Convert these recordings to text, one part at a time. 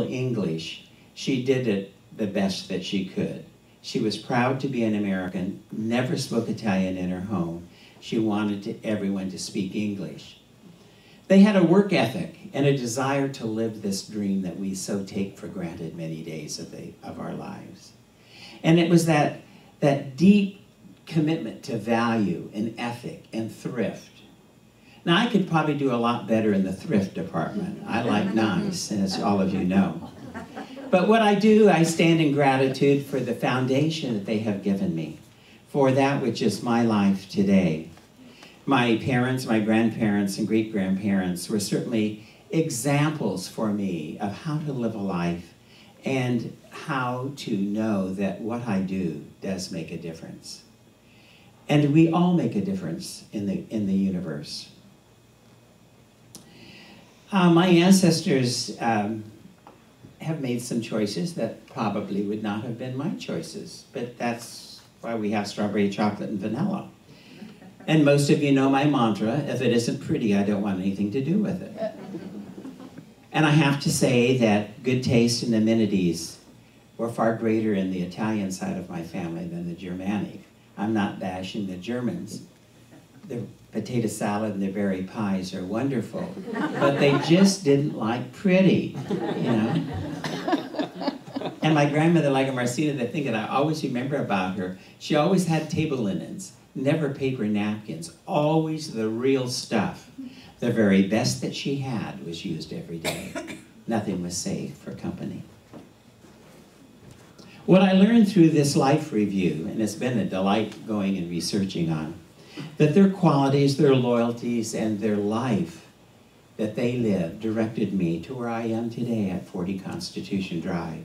English, she did it the best that she could. She was proud to be an American, never spoke Italian in her home. She wanted everyone to speak English. They had a work ethic and a desire to live this dream that we so take for granted many days of our lives. And it was that deep commitment to value and ethic and thrift. Now, I could probably do a lot better in the thrift department. I like nice, as all of you know. But what I do, I stand in gratitude for the foundation that they have given me, for that which is my life today. My parents, my grandparents, and great-grandparents were certainly examples for me of how to live a life and how to know that what I do does make a difference. And we all make a difference in the universe. My ancestors have made some choices that probably would not have been my choices, but that's why we have strawberry chocolate and vanilla. And most of you know my mantra, if it isn't pretty, I don't want anything to do with it. And I have to say that good taste and amenities were far greater in the Italian side of my family than the Germanic. I'm not bashing the Germans. Their potato salad and their berry pies are wonderful, but they just didn't like pretty, you know? And my grandmother, like Marcina, the thing that I always remember about her, she always had table linens, never paper napkins, always the real stuff. The very best that she had was used every day. Nothing was saved for company. What I learned through this life review, and it's been a delight going and researching on, that their qualities, their loyalties, and their life that they lived directed me to where I am today at 40 Constitution Drive,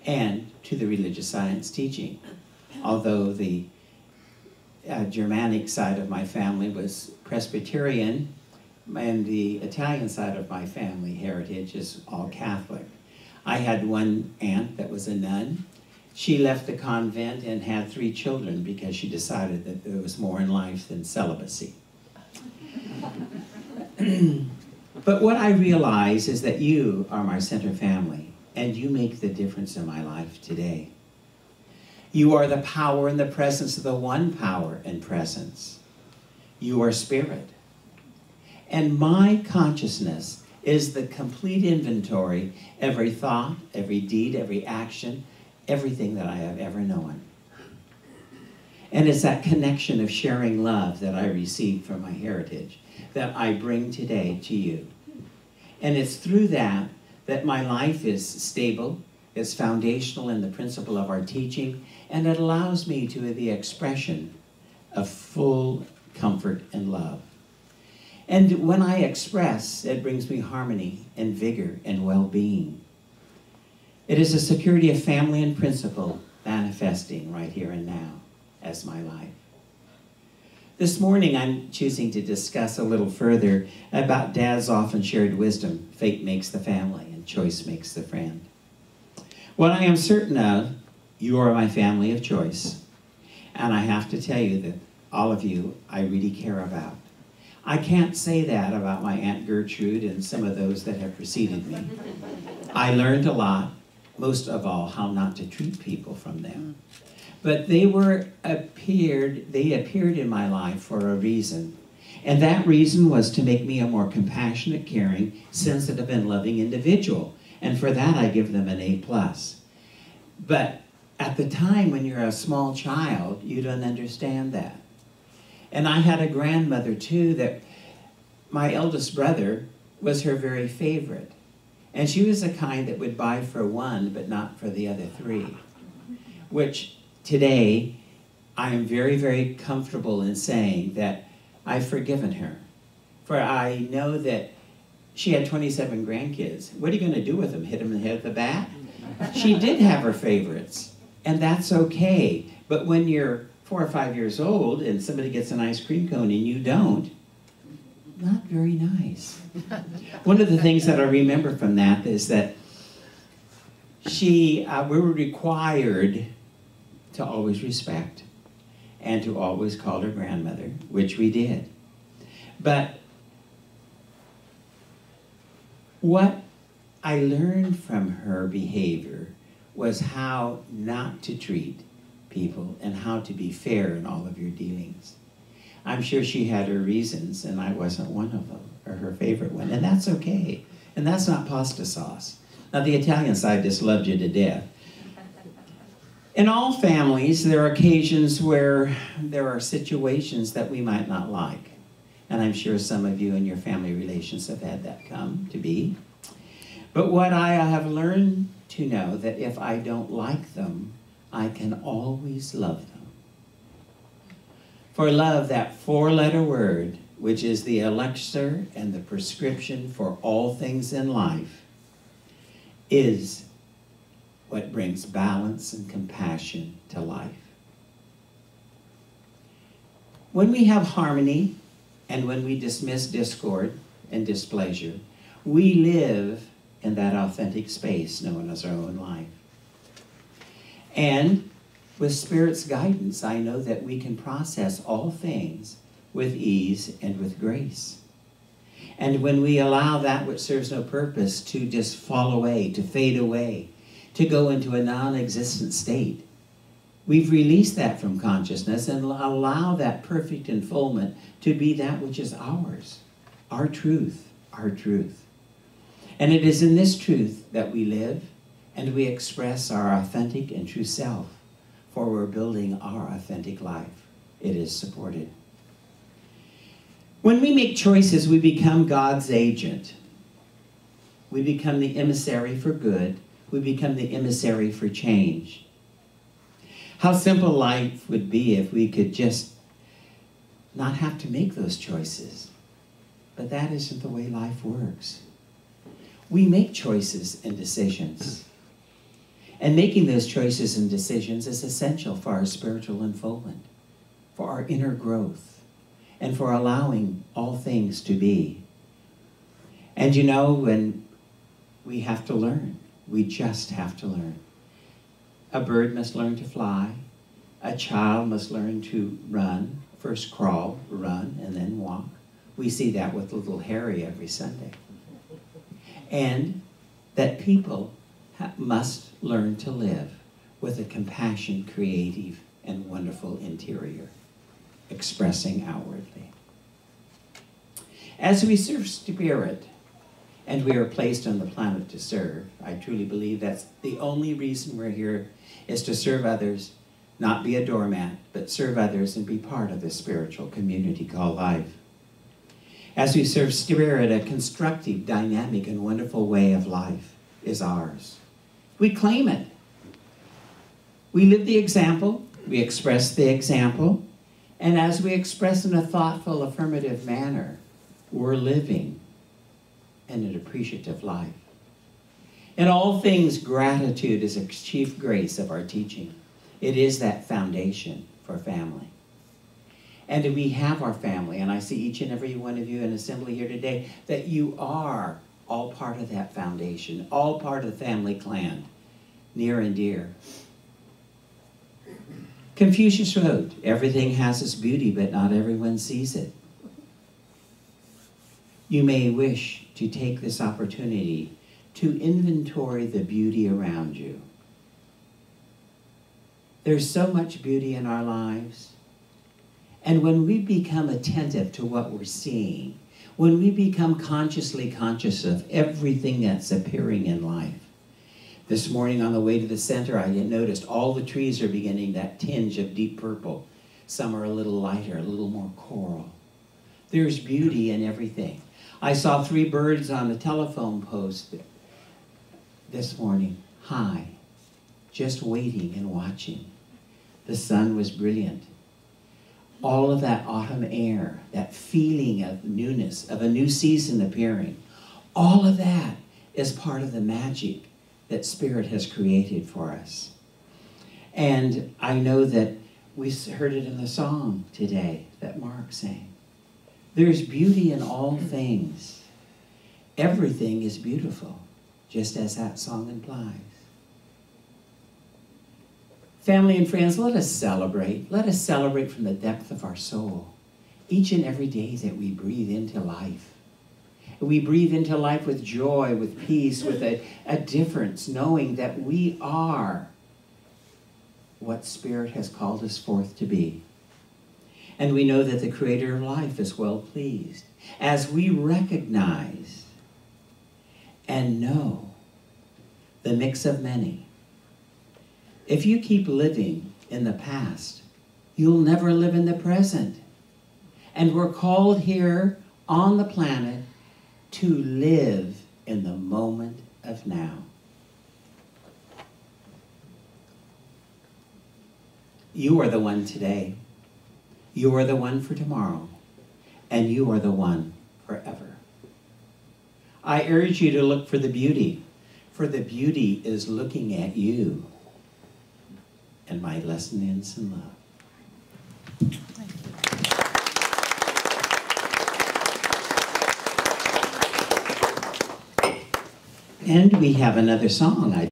and to the religious science teaching. Although the Germanic side of my family was Presbyterian, and the Italian side of my family heritage is all Catholic. I had one aunt that was a nun. She left the convent and had 3 children because she decided that there was more in life than celibacy. But what I realize is that you are my center family, and you make the difference in my life today. You are the power and the presence of the one power and presence. You are spirit. And my consciousness is the complete inventory, every thought, every deed, every action, everything that I have ever known. And it's that connection of sharing love that I received from my heritage that I bring today to you. And it's through that that my life is stable, it's foundational in the principle of our teaching, and it allows me to the expression of full comfort and love. And when I express, it brings me harmony and vigor and well-being. It is a security of family and principle manifesting right here and now as my life. This morning, I'm choosing to discuss a little further about Dad's often shared wisdom, fate makes the family and choice makes the friend. What I am certain of, you are my family of choice. And I have to tell you that all of you I really care about. I can't say that about my Aunt Gertrude and some of those that have preceded me. I learned a lot, most of all, how not to treat people from them. But they appeared in my life for a reason. And that reason was to make me a more compassionate, caring, sensitive, and loving individual. And for that, I give them an A+. But at the time when you're a small child, you don't understand that. And I had a grandmother, too, that my eldest brother was her very favorite. And she was the kind that would buy for one, but not for the other 3. Which today, I am very, very comfortable in saying that I've forgiven her. For I know that she had 27 grandkids. What are you going to do with them? Hit them in the head with a bat? She did have her favorites, and that's okay. But when you're 4 or 5 years old and somebody gets an ice cream cone and you don't, not very nice. One of the things that I remember from that is that we were required to always respect and to always call her grandmother, which we did. But what I learned from her behavior was how not to treat people and how to be fair in all of your dealings. I'm sure she had her reasons, and I wasn't one of them, or her favorite one, and that's okay. And that's not pasta sauce. Now, the Italian side just loved you to death. In all families, there are occasions where there are situations that we might not like. And I'm sure some of you in your family relations have had that come to be. But what I have learned to know that if I don't like them, I can always love them. For love, that four-letter word, which is the elixir and the prescription for all things in life, is what brings balance and compassion to life. When we have harmony and when we dismiss discord and displeasure, we live in that authentic space known as our own life. And with Spirit's guidance, I know that we can process all things with ease and with grace. And when we allow that which serves no purpose to just fall away, to fade away, to go into a non-existent state, we've released that from consciousness and allow that perfect unfoldment to be that which is ours, our truth, our truth. And it is in this truth that we live and we express our authentic and true self, for we're building our authentic life. It is supported. When we make choices, we become God's agent. We become the emissary for good. We become the emissary for change. How simple life would be if we could just not have to make those choices. But that isn't the way life works. We make choices and decisions. And making those choices and decisions is essential for our spiritual unfoldment, for our inner growth, and for allowing all things to be. And you know, when we have to learn, we just have to learn. A bird must learn to fly. A child must learn to run. First crawl, run, and then walk. We see that with little Harry every Sunday. And that people must learn to live with a compassionate, creative, and wonderful interior, expressing outwardly. As we serve Spirit, and we are placed on the planet to serve, I truly believe that's the only reason we're here, is to serve others, not be a doormat, but serve others and be part of this spiritual community called life. As we serve Spirit, a constructive, dynamic, and wonderful way of life is ours. We claim it. We live the example, we express the example, and as we express in a thoughtful, affirmative manner, we're living in an appreciative life. In all things, gratitude is a chief grace of our teaching. It is that foundation for family. And we have our family, and I see each and every one of you in assembly here today, that you are all part of that foundation, all part of the family clan, near and dear. Confucius wrote, everything has its beauty, but not everyone sees it. You may wish to take this opportunity to inventory the beauty around you. There's so much beauty in our lives. And when we become attentive to what we're seeing, when we become consciously conscious of everything that's appearing in life. This morning on the way to the center, I noticed all the trees are beginning that tinge of deep purple. Some are a little lighter, a little more coral. There's beauty in everything. I saw 3 birds on the telephone post this morning, high, just waiting and watching. The sun was brilliant. All of that autumn air, that feeling of newness, of a new season appearing, all of that is part of the magic that Spirit has created for us. And I know that we heard it in the song today that Mark sang. There's beauty in all things. Everything is beautiful, just as that song implies. Family and friends, let us celebrate. Let us celebrate from the depth of our soul each and every day that we breathe into life. We breathe into life with joy, with peace, with a difference, knowing that we are what Spirit has called us forth to be. And we know that the Creator of life is well pleased as we recognize and know the mix of many. If you keep living in the past, you'll never live in the present. And we're called here on the planet to live in the moment of now. You are the one today. You are the one for tomorrow. And you are the one forever. I urge you to look for the beauty, for the beauty is looking at you. And my lesson ends in love. And we have another song.